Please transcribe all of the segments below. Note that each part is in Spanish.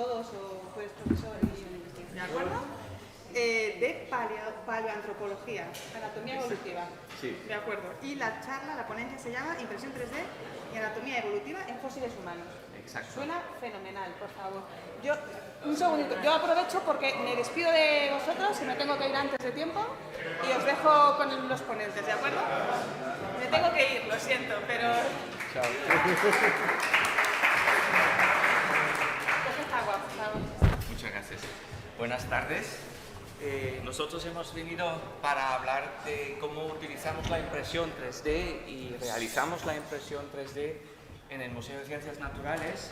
todos, o tú eres profesor y ¿de acuerdo? De paleoantropología, anatomía evolutiva. Sí. De acuerdo. Y la charla, la ponencia se llama Impresión 3D y anatomía evolutiva en fósiles humanos. Exacto. Suena fenomenal, por favor. Un segundito, yo aprovecho porque me despido de vosotros, que me tengo que ir antes de tiempo, y os dejo con los ponentes, ¿de acuerdo? Me tengo que ir, lo siento, pero... Chao. Coge agua, por favor. Muchas gracias. Buenas tardes. Nosotros hemos venido para hablar de cómo utilizamos la impresión 3D y realizamos la impresión 3D en el Museo de Ciencias Naturales.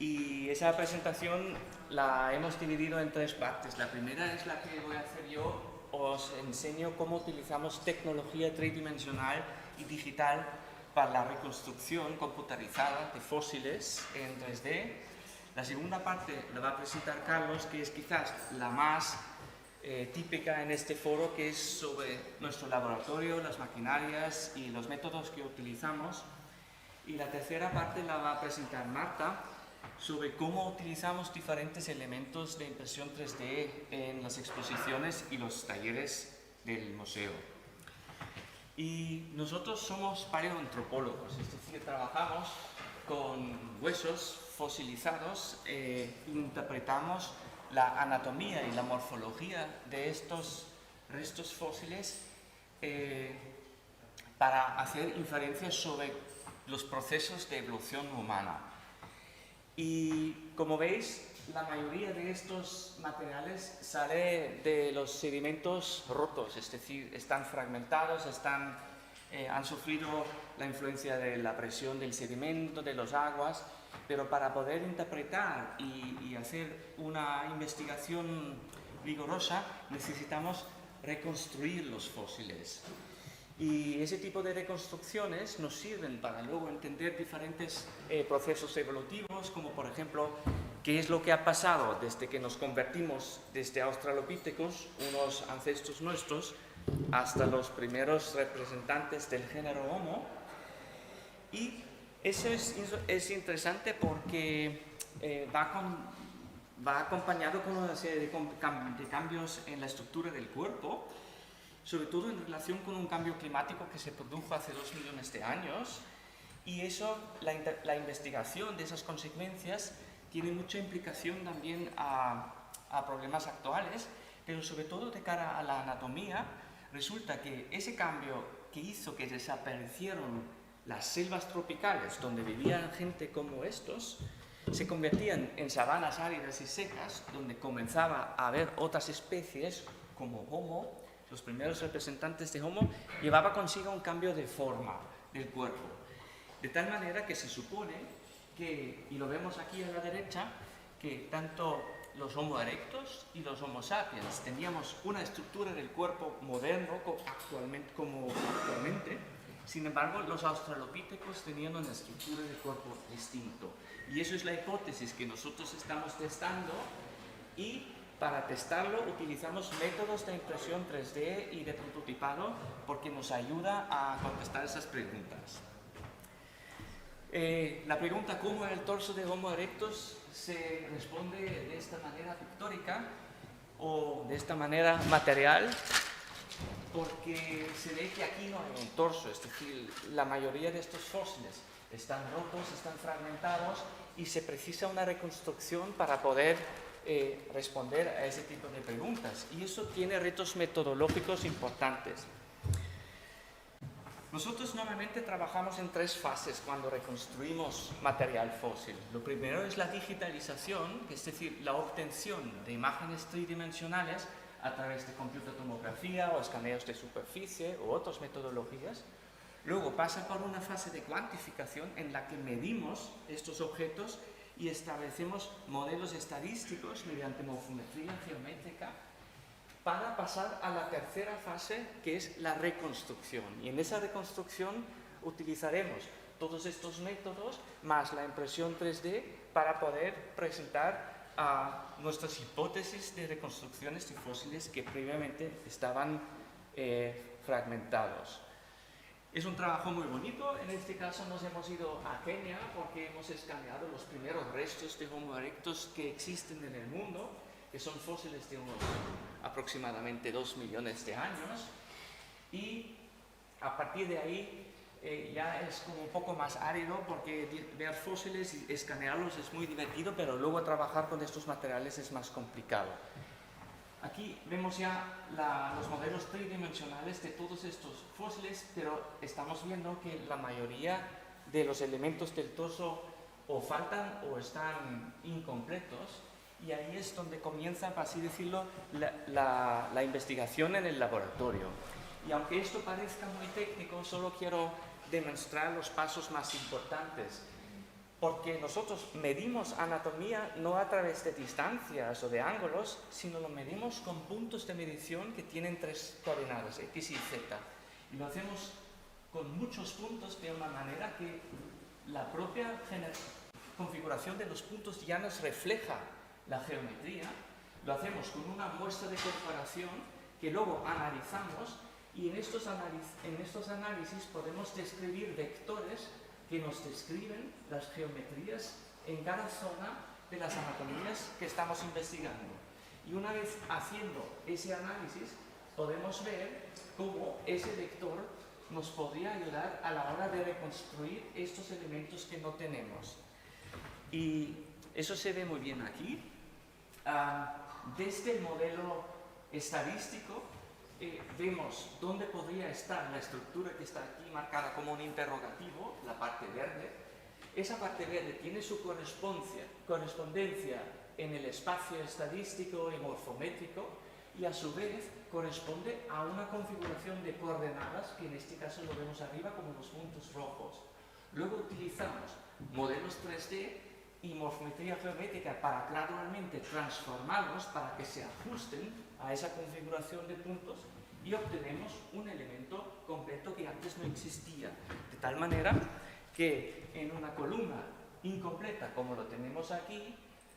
Y esa presentación la hemos dividido en tres partes. La primera es la que voy a hacer yo. Os enseño cómo utilizamos tecnología tridimensional y digital para la reconstrucción computarizada de fósiles en 3D. La segunda parte la va a presentar Carlos, que es quizás la más típica en este foro, que es sobre nuestro laboratorio, las maquinarias y los métodos que utilizamos. Y la tercera parte la va a presentar Marta, sobre cómo utilizamos diferentes elementos de impresión 3D en las exposiciones y los talleres del museo. Y nosotros somos paleoantropólogos, es decir, trabajamos con huesos fosilizados, interpretamos la anatomía y la morfología de estos restos fósiles para hacer inferencias sobre los procesos de evolución humana. Y como veis, la mayoría de estos materiales sale de los sedimentos rotos, es decir, están fragmentados, han sufrido la influencia de la presión del sedimento, de las aguas, pero para poder interpretar y hacer una investigación rigurosa necesitamos reconstruir los fósiles. Y ese tipo de reconstrucciones nos sirven para luego entender diferentes procesos evolutivos, como por ejemplo, qué es lo que ha pasado desde que nos convertimos desde Australopithecus, unos ancestros nuestros, hasta los primeros representantes del género Homo. Y eso es interesante porque va acompañado con una serie de cambios en la estructura del cuerpo, sobre todo en relación con un cambio climático que se produjo hace 2 millones de años, y eso, la investigación de esas consecuencias tiene mucha implicación también a problemas actuales, pero sobre todo de cara a la anatomía. Resulta que ese cambio que hizo que desaparecieron las selvas tropicales donde vivían gente como estos, se convertían en sabanas áridas y secas, donde comenzaba a haber otras especies como Homo. Los primeros representantes de Homo llevaba consigo un cambio de forma del cuerpo, de tal manera que se supone que, y lo vemos aquí a la derecha, que tanto los Homo erectus y los Homo sapiens teníamos una estructura del cuerpo moderno como actualmente. Sin embargo, los australopithecus tenían una estructura de cuerpo distinto, y eso es la hipótesis que nosotros estamos testando, y para testarlo utilizamos métodos de impresión 3D y de prototipado porque nos ayuda a contestar esas preguntas. La pregunta ¿cómo era el torso de Homo erectus? Se responde de esta manera pictórica o de esta manera material, porque se ve que aquí no hay un torso, es decir, la mayoría de estos fósiles están rotos, están fragmentados, y se precisa una reconstrucción para poder responder a ese tipo de preguntas, y eso tiene retos metodológicos importantes. Nosotros normalmente trabajamos en 3 fases cuando reconstruimos material fósil. Lo primero es la digitalización, es decir, la obtención de imágenes tridimensionales a través de computotomografía o escaneos de superficie u otras metodologías. Luego pasa por una fase de cuantificación en la que medimos estos objetos y establecemos modelos estadísticos mediante morfometría geométrica, para pasar a la tercera fase, que es la reconstrucción. Y en esa reconstrucción utilizaremos todos estos métodos más la impresión 3D para poder presentar nuestras hipótesis de reconstrucciones de fósiles que previamente estaban fragmentados. Es un trabajo muy bonito. En este caso nos hemos ido a Kenia porque hemos escaneado los primeros restos de Homo erectus que existen en el mundo, que son fósiles de unos aproximadamente 2 millones de años. Y a partir de ahí ya es como un poco más árido porque ver fósiles y escanearlos es muy divertido, pero luego trabajar con estos materiales es más complicado. Aquí vemos ya los modelos tridimensionales de todos estos fósiles, pero estamos viendo que la mayoría de los elementos del torso o faltan o están incompletos, y ahí es donde comienza, por así decirlo, la investigación en el laboratorio. Y aunque esto parezca muy técnico, solo quiero demostrar los pasos más importantes, porque nosotros medimos anatomía no a través de distancias o de ángulos, sino lo medimos con puntos de medición que tienen 3 coordenadas, X y Z. Y lo hacemos con muchos puntos de una manera que la propia configuración de los puntos ya nos refleja la geometría. Lo hacemos con una muestra de comparación que luego analizamos, y en estos análisis podemos describir vectores que nos describen las geometrías en cada zona de las anatomías que estamos investigando. Y una vez haciendo ese análisis, podemos ver cómo ese vector nos podría ayudar a la hora de reconstruir estos elementos que no tenemos. Y eso se ve muy bien aquí. Desde el modelo estadístico vemos dónde podría estar la estructura que está aquí marcada como un interrogativo, la parte verde. Esa parte verde tiene su correspondencia en el espacio estadístico y morfométrico, y a su vez corresponde a una configuración de coordenadas que en este caso lo vemos arriba como los puntos rojos. Luego utilizamos modelos 3D y morfometría geométrica para gradualmente transformarlos para que se ajusten a esa configuración de puntos, y obtenemos un elemento completo que antes no existía, de tal manera que en una columna incompleta como lo tenemos aquí,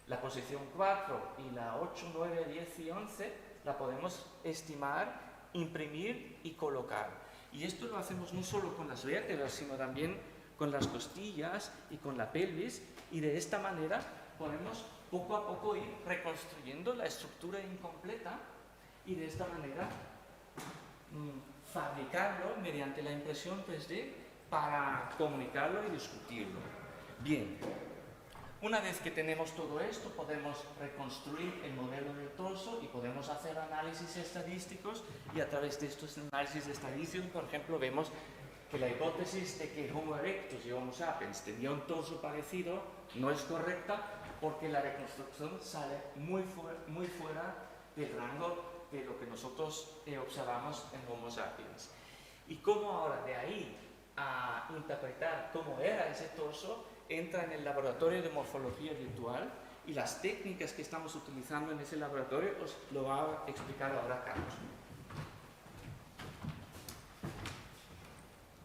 la posición 4 y la 8, 9, 10 y 11 la podemos estimar, imprimir y colocar. Y esto lo hacemos no solo con las vértebras, sino también con las costillas y con la pelvis, y de esta manera podemos poco a poco ir reconstruyendo la estructura incompleta, y de esta manera fabricarlo mediante la impresión 3D para comunicarlo y discutirlo. Bien, una vez que tenemos todo esto, podemos reconstruir el modelo del torso y podemos hacer análisis estadísticos, y a través de estos análisis estadísticos, por ejemplo, vemos que la hipótesis de que Homo erectus y Homo sapiens tenía un torso parecido no es correcta, porque la reconstrucción sale muy fuera del rango de lo que nosotros observamos en Homo sapiens. Y cómo ahora de ahí a interpretar cómo era ese torso entra en el laboratorio de morfología virtual, y las técnicas que estamos utilizando en ese laboratorio os lo va a explicar ahora Carlos.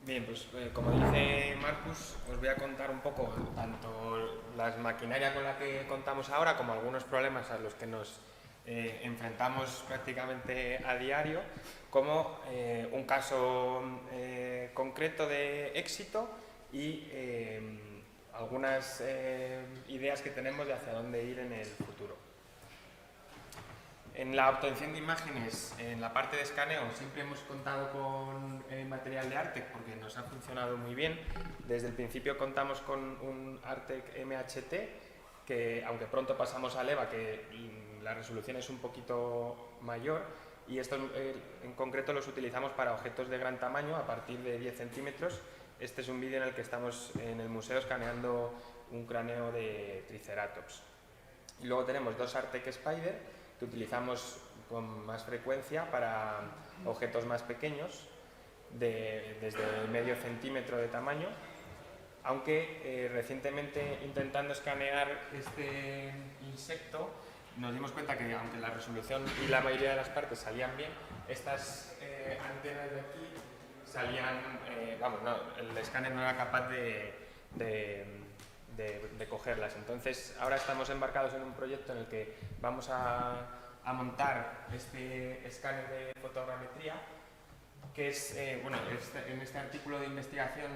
Bien, pues como dice Marcus, os voy a contar un poco tanto la maquinaria con la que contamos ahora como algunos problemas a los que nos enfrentamos prácticamente a diario, como un caso concreto de éxito y algunas ideas que tenemos de hacia dónde ir en el futuro. En la obtención de imágenes, en la parte de escaneo, siempre hemos contado con material de Artec porque nos ha funcionado muy bien. Desde el principio contamos con un Artec MHT, que aunque pronto pasamos a EVA, que la resolución es un poquito mayor, y estos en concreto los utilizamos para objetos de gran tamaño a partir de 10 centímetros. Este es un vídeo en el que estamos en el museo escaneando un cráneo de Triceratops. Y luego tenemos dos Artec Spider que utilizamos con más frecuencia para objetos más pequeños, desde medio centímetro de tamaño, aunque recientemente, intentando escanear este insecto, nos dimos cuenta que aunque la resolución y la mayoría de las partes salían bien, estas antenas de aquí salían, el escáner no era capaz de cogerlas. Entonces ahora estamos embarcados en un proyecto en el que vamos a montar este escáner de fotogrametría que es, en este artículo de investigación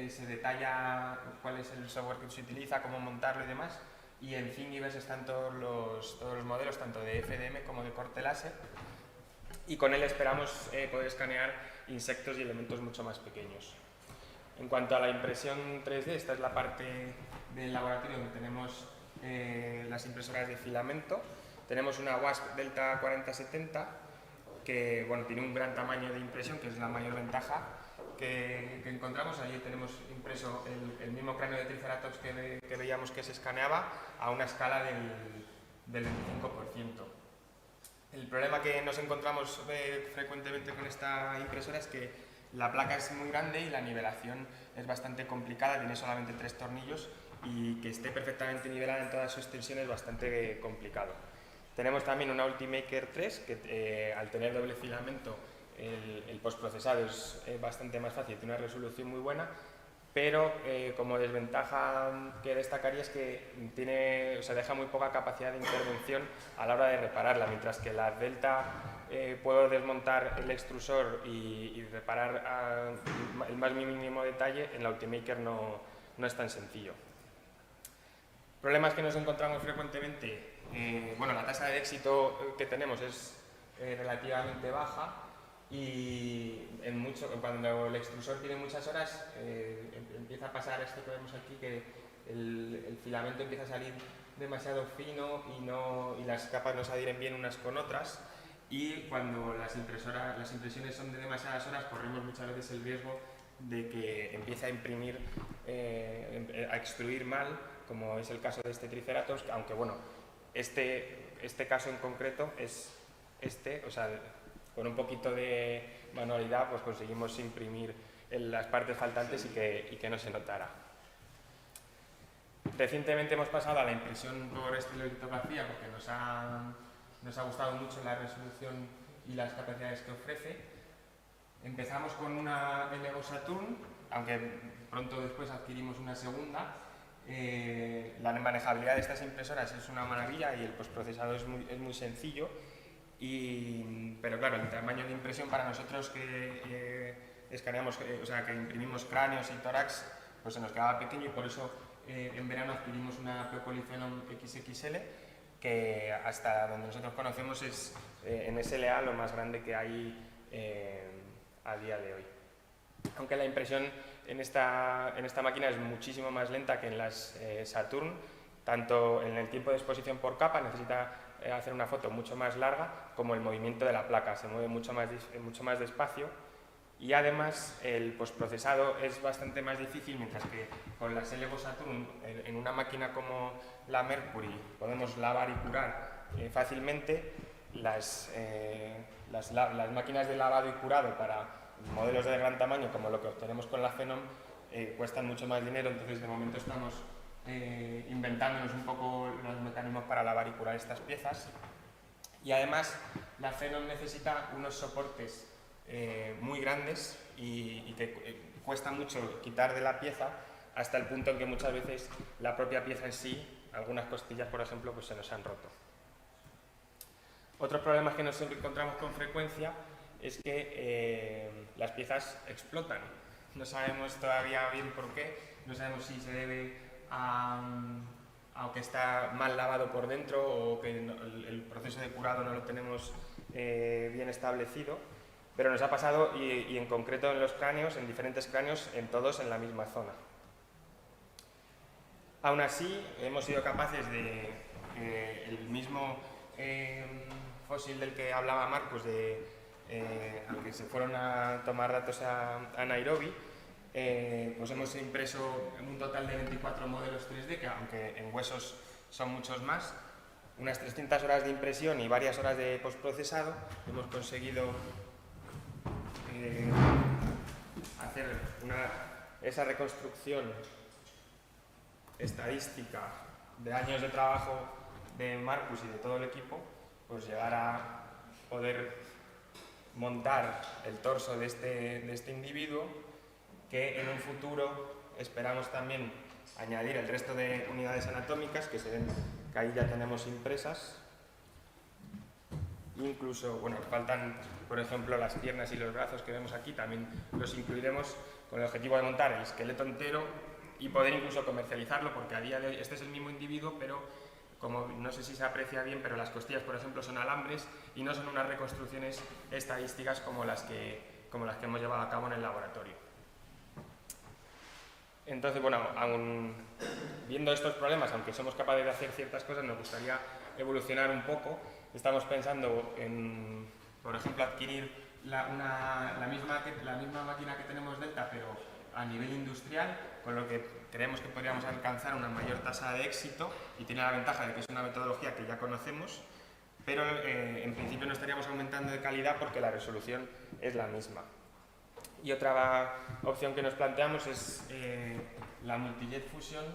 se detalla cuál es el software que se utiliza, cómo montarlo y demás, y en Thingiverse están todos los modelos, tanto de FDM como de corte láser, y con él esperamos poder escanear insectos y elementos mucho más pequeños. En cuanto a la impresión 3D, esta es la parte del laboratorio donde tenemos las impresoras de filamento. Tenemos una WASP Delta 4070 que tiene un gran tamaño de impresión, que es la mayor ventaja que encontramos. Allí tenemos impreso el mismo cráneo de Triceratops que veíamos que se escaneaba a una escala del 25%. El problema que nos encontramos frecuentemente con esta impresora es que la placa es muy grande y la nivelación es bastante complicada, tiene solamente 3 tornillos y que esté perfectamente nivelada en toda su extensión es bastante complicado. Tenemos también una Ultimaker 3 que al tener doble filamento el postprocesado es bastante más fácil, tiene una resolución muy buena, pero como desventaja que destacaría es que deja muy poca capacidad de intervención a la hora de repararla, mientras que la Delta puedo desmontar el extrusor y reparar el más mínimo detalle, en la Ultimaker no es tan sencillo. Problemas que nos encontramos frecuentemente, la tasa de éxito que tenemos es relativamente baja y cuando el extrusor tiene muchas horas empieza a pasar esto que vemos aquí, que el filamento empieza a salir demasiado fino y las capas no se adhieren bien unas con otras, y cuando las impresiones son de demasiadas horas corremos muchas veces el riesgo de que empiece a imprimir, a extruir mal, como es el caso de este Triceratops, aunque este caso en concreto es con un poquito de manualidad pues conseguimos imprimir las partes faltantes y que no se notara. Recientemente hemos pasado a la impresión por estilolitografía porque nos ha gustado mucho la resolución y las capacidades que ofrece. Empezamos con una LEGO Saturn, aunque pronto después adquirimos una segunda. La manejabilidad de estas impresoras es una maravilla y el postprocesado es muy sencillo, pero claro, el tamaño de impresión para nosotros que escaneamos, que imprimimos cráneos y tórax, pues se nos quedaba pequeño, y por eso en verano adquirimos una Polyphenom XXL, que hasta donde nosotros conocemos es en SLA lo más grande que hay a día de hoy. Aunque la impresión en esta máquina es muchísimo más lenta que en las Saturn, tanto en el tiempo de exposición por capa, necesita hacer una foto mucho más larga, como el movimiento de la placa, se mueve mucho más despacio, y además el postprocesado es bastante más difícil, mientras que con las LEGO Saturn en una máquina como la Mercury podemos lavar y curar fácilmente. Las máquinas de lavado y curado para modelos de gran tamaño, como lo que obtenemos con la Phenom, cuestan mucho más dinero, entonces de momento estamos inventándonos un poco los mecanismos para lavar y curar estas piezas. Y además la Phenom necesita unos soportes muy grandes y que cuesta mucho quitar de la pieza, hasta el punto en que muchas veces la propia pieza en sí, algunas costillas por ejemplo, pues se nos han roto. Otros problemas que nos encontramos con frecuencia es que las piezas explotan. No sabemos todavía bien por qué, no sabemos si se debe a que está mal lavado por dentro o que el proceso de curado no lo tenemos bien establecido, pero nos ha pasado y en concreto en los cráneos, en diferentes cráneos, todos en la misma zona. Aún así, hemos sido capaces de el mismo fósil del que hablaba Marcos, al que se fueron a tomar datos a Nairobi, pues hemos impreso un total de 24 modelos 3D, que aunque en huesos son muchos más, unas 300 horas de impresión y varias horas de postprocesado. Hemos conseguido hacer esa reconstrucción estadística de años de trabajo de Marcus y de todo el equipo, pues llegar a poder montar el torso de este individuo, que en un futuro esperamos también añadir el resto de unidades anatómicas que ahí ya tenemos impresas, Incluso, bueno, faltan, por ejemplo, las piernas y los brazos que vemos aquí, también los incluiremos con el objetivo de montar el esqueleto entero y poder incluso comercializarlo, porque a día de hoy este es el mismo individuo, pero como no sé si se aprecia bien, pero las costillas, por ejemplo, son alambres y no son unas reconstrucciones estadísticas como las que hemos llevado a cabo en el laboratorio. Entonces, bueno, aún viendo estos problemas, aunque somos capaces de hacer ciertas cosas, nos gustaría evolucionar un poco. Estamos pensando en, por ejemplo, adquirir la misma máquina que tenemos Delta, pero a nivel industrial, con lo que creemos que podríamos alcanzar una mayor tasa de éxito, y tiene la ventaja de que es una metodología que ya conocemos, pero en principio no estaríamos aumentando de calidad porque la resolución es la misma. Y otra opción que nos planteamos es la Multijet Fusion,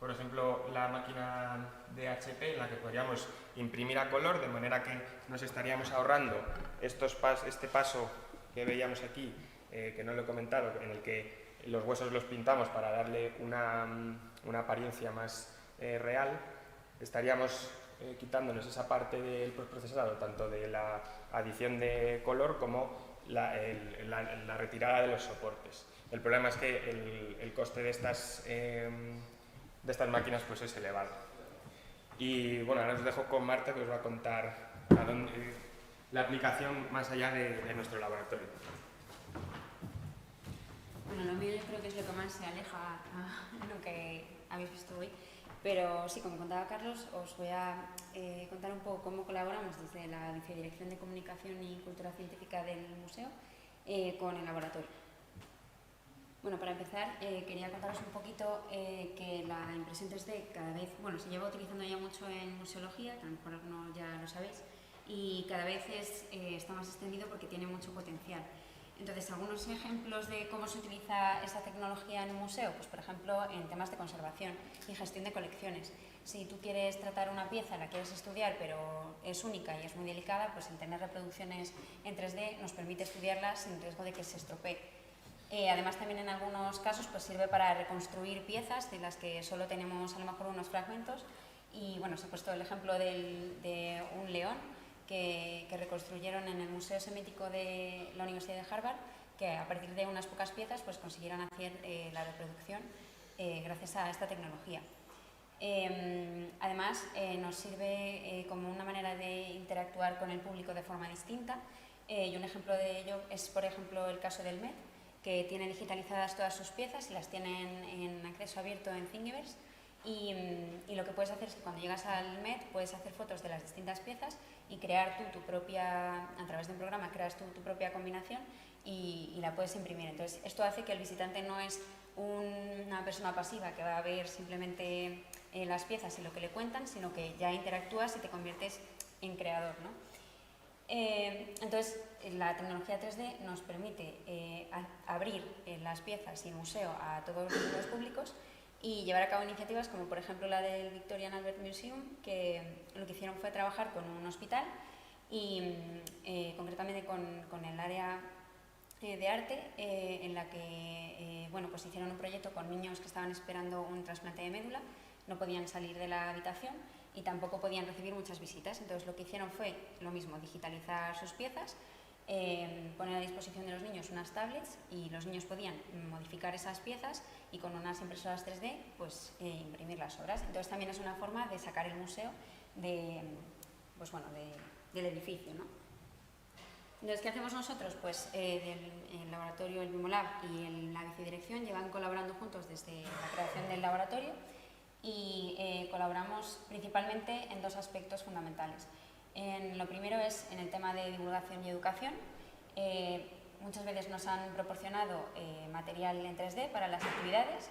por ejemplo, la máquina de HP, en la que podríamos imprimir a color, de manera que nos estaríamos ahorrando este paso que veíamos aquí, que no lo he comentado, en el que los huesos los pintamos para darle una apariencia más real. Estaríamos quitándonos esa parte del postprocesado, tanto de la adición de color como la retirada de los soportes. El problema es que el coste de estas máquinas pues es elevado. Y bueno, ahora os dejo con Marta, que os va a contar la aplicación más allá de nuestro laboratorio. Bueno, lo mío yo creo que es lo que más se aleja a lo que habéis visto hoy, pero sí, como contaba Carlos, os voy a contar un poco cómo colaboramos desde la Vicedirección de Comunicación y Cultura Científica del museo con el laboratorio. Bueno, para empezar, quería contaros un poquito que la impresión 3D cada vez, bueno, se lleva utilizando ya mucho en museología, que a lo mejor algunos ya lo sabéis, y cada vez está más extendido porque tiene mucho potencial. Entonces, algunos ejemplos de cómo se utiliza esta tecnología en un museo, pues por ejemplo en temas de conservación y gestión de colecciones. Si tú quieres tratar una pieza, la quieres estudiar, pero es única y es muy delicada, pues el tener reproducciones en 3D nos permite estudiarla sin riesgo de que se estropee. Además, también en algunos casos pues sirve para reconstruir piezas de las que solo tenemos a lo mejor unos fragmentos. Y bueno, os he puesto el ejemplo de un león que reconstruyeron en el Museo Semítico de la Universidad de Harvard, que a partir de unas pocas piezas pues consiguieron hacer la reproducción gracias a esta tecnología. Además, nos sirve como una manera de interactuar con el público de forma distinta, y un ejemplo de ello es, por ejemplo, el caso del Met, que tiene digitalizadas todas sus piezas y las tienen en acceso abierto en Thingiverse. Y lo que puedes hacer es que cuando llegas al Met puedes hacer fotos de las distintas piezas y crear tú tu propia, a través de un programa, creas tú tu propia combinación y la puedes imprimir. Entonces, esto hace que el visitante no es una persona pasiva que va a ver simplemente las piezas y lo que le cuentan, sino que ya interactúas y te conviertes en creador, ¿no? Entonces, la tecnología 3D nos permite abrir las piezas y el museo a todos los públicos y llevar a cabo iniciativas como por ejemplo la del Victorian Albert Museum, que lo que hicieron fue trabajar con un hospital y concretamente con el área de arte, en la que bueno, pues hicieron un proyecto con niños que estaban esperando un trasplante de médula, no podían salir de la habitación y tampoco podían recibir muchas visitas. Entonces lo que hicieron fue lo mismo, digitalizar sus piezas, poner a disposición de los niños unas tablets y los niños podían modificar esas piezas y con unas impresoras 3D pues, imprimir las obras. Entonces también es una forma de sacar el museo pues, bueno, del edificio, ¿no? Entonces, ¿qué hacemos nosotros? Pues el laboratorio, el Bimolab y la vicedirección llevan colaborando juntos desde la creación del laboratorio y colaboramos principalmente en dos aspectos fundamentales. Lo primero es en el tema de divulgación y educación. Muchas veces nos han proporcionado material en 3D para las actividades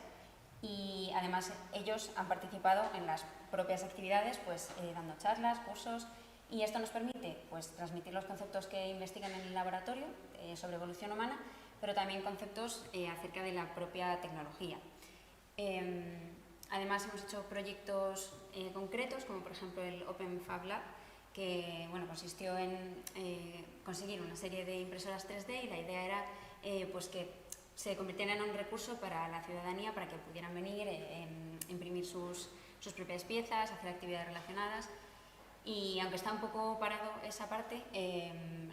y además ellos han participado en las propias actividades pues, dando charlas, cursos, y esto nos permite pues, transmitir los conceptos que investigan en el laboratorio sobre evolución humana, pero también conceptos acerca de la propia tecnología. Además hemos hecho proyectos concretos, como por ejemplo el Open Fab Lab, que bueno, consistió en conseguir una serie de impresoras 3D y la idea era pues que se convirtieran en un recurso para la ciudadanía, para que pudieran venir, imprimir sus propias piezas, hacer actividades relacionadas. Y aunque está un poco parado esa parte,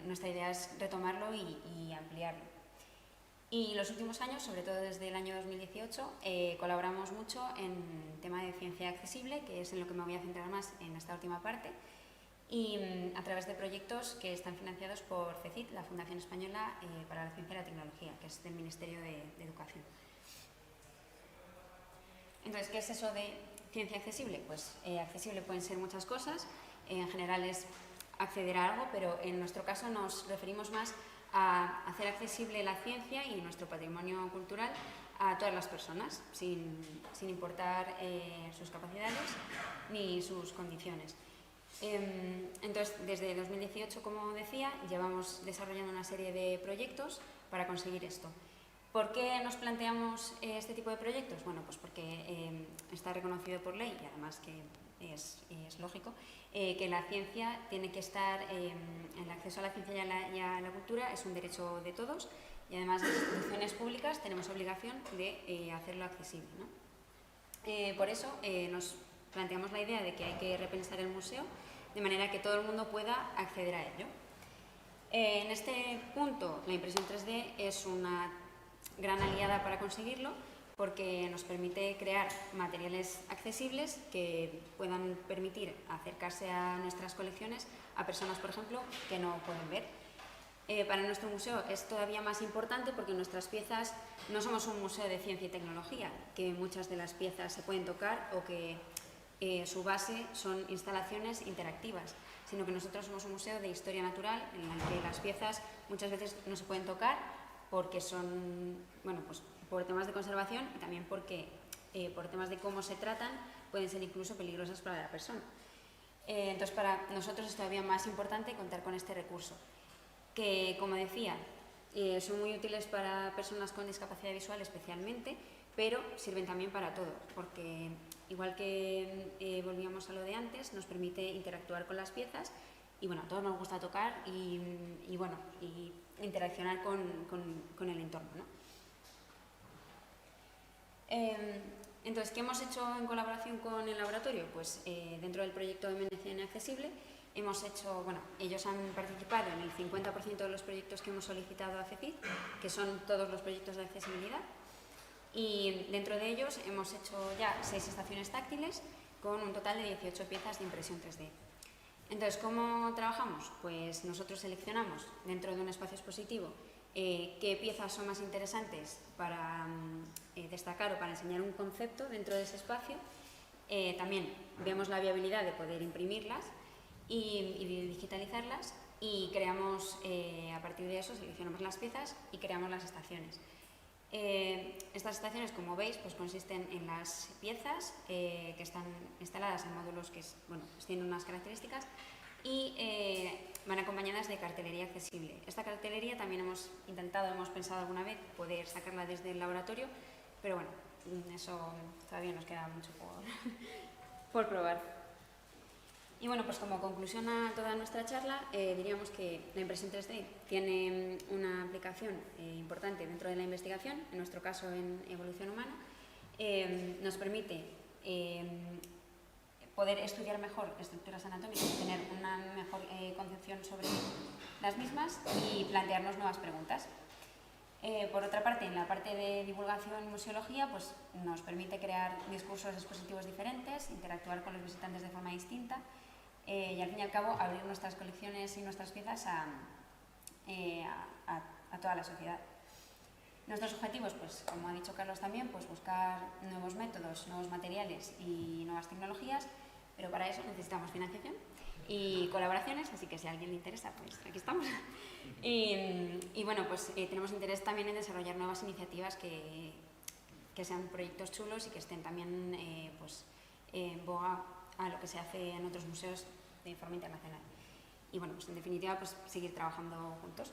nuestra idea es retomarlo y ampliarlo. Y los últimos años, sobre todo desde el año 2018, colaboramos mucho en tema de ciencia accesible, que es en lo que me voy a centrar más en esta última parte, y a través de proyectos que están financiados por FECIT, la Fundación Española para la Ciencia y la Tecnología, que es del Ministerio de Educación. Entonces, ¿qué es eso de ciencia accesible? Pues accesible pueden ser muchas cosas, en general es acceder a algo, pero en nuestro caso nos referimos más a hacer accesible la ciencia y nuestro patrimonio cultural a todas las personas, sin importar sus capacidades ni sus condiciones. Entonces, desde 2018, como decía, llevamos desarrollando una serie de proyectos para conseguir esto. ¿Por qué nos planteamos este tipo de proyectos? Bueno, pues porque está reconocido por ley y además que es lógico que la ciencia tiene que estar, el acceso a la ciencia y a la cultura es un derecho de todos y además las instituciones públicas tenemos obligación de hacerlo accesible, ¿no? Por eso nos planteamos la idea de que hay que repensar el museo de manera que todo el mundo pueda acceder a ello. En este punto, la impresión 3D es una gran aliada para conseguirlo porque nos permite crear materiales accesibles que puedan permitir acercarse a nuestras colecciones a personas, por ejemplo, que no pueden ver. Para nuestro museo es todavía más importante porque nuestras piezas no somos un museo de ciencia y tecnología, que muchas de las piezas se pueden tocar o que su base son instalaciones interactivas, sino que nosotros somos un museo de historia natural en el que las piezas muchas veces no se pueden tocar porque son, bueno, pues por temas de conservación y también porque por temas de cómo se tratan pueden ser incluso peligrosas para la persona. Entonces, para nosotros es todavía más importante contar con este recurso, que, como decía, son muy útiles para personas con discapacidad visual especialmente, pero sirven también para todo, porque igual que volvíamos a lo de antes, nos permite interactuar con las piezas y bueno, a todos nos gusta tocar y bueno, y interaccionar con el entorno, ¿no? Entonces, ¿qué hemos hecho en colaboración con el laboratorio? Pues dentro del proyecto de MNCN Accesible hemos hecho, bueno, ellos han participado en el 50% de los proyectos que hemos solicitado a FECIT, que son todos los proyectos de accesibilidad, y dentro de ellos hemos hecho ya 6 estaciones táctiles con un total de 18 piezas de impresión 3D. Entonces, ¿cómo trabajamos? Pues nosotros seleccionamos dentro de un espacio expositivo qué piezas son más interesantes para destacar o para enseñar un concepto dentro de ese espacio. También vemos la viabilidad de poder imprimirlas y digitalizarlas y creamos, a partir de eso, seleccionamos las piezas y creamos las estaciones. Estas estaciones, como veis, pues consisten en las piezas que están instaladas en módulos que bueno, pues tienen unas características y van acompañadas de cartelería accesible. Esta cartelería también hemos pensado alguna vez poder sacarla desde el laboratorio, pero bueno, eso todavía nos queda mucho por probar. Y bueno, pues como conclusión a toda nuestra charla, diríamos que la impresión 3D tiene una aplicación importante dentro de la investigación, en nuestro caso en evolución humana. Nos permite poder estudiar mejor estructuras anatómicas, tener una mejor concepción sobre las mismas y plantearnos nuevas preguntas. Por otra parte, en la parte de divulgación y museología, pues nos permite crear discursos expositivos diferentes, interactuar con los visitantes de forma distinta y al fin y al cabo abrir nuestras colecciones y nuestras piezas a toda la sociedad. Nuestros objetivos, pues como ha dicho Carlos también, pues buscar nuevos métodos, nuevos materiales y nuevas tecnologías, pero para eso necesitamos financiación y colaboraciones, así que si a alguien le interesa, pues aquí estamos. Y bueno, pues tenemos interés también en desarrollar nuevas iniciativas que sean proyectos chulos y que estén también pues, en boga a lo que se hace en otros museos de forma internacional. Y bueno, pues en definitiva, pues seguir trabajando juntos.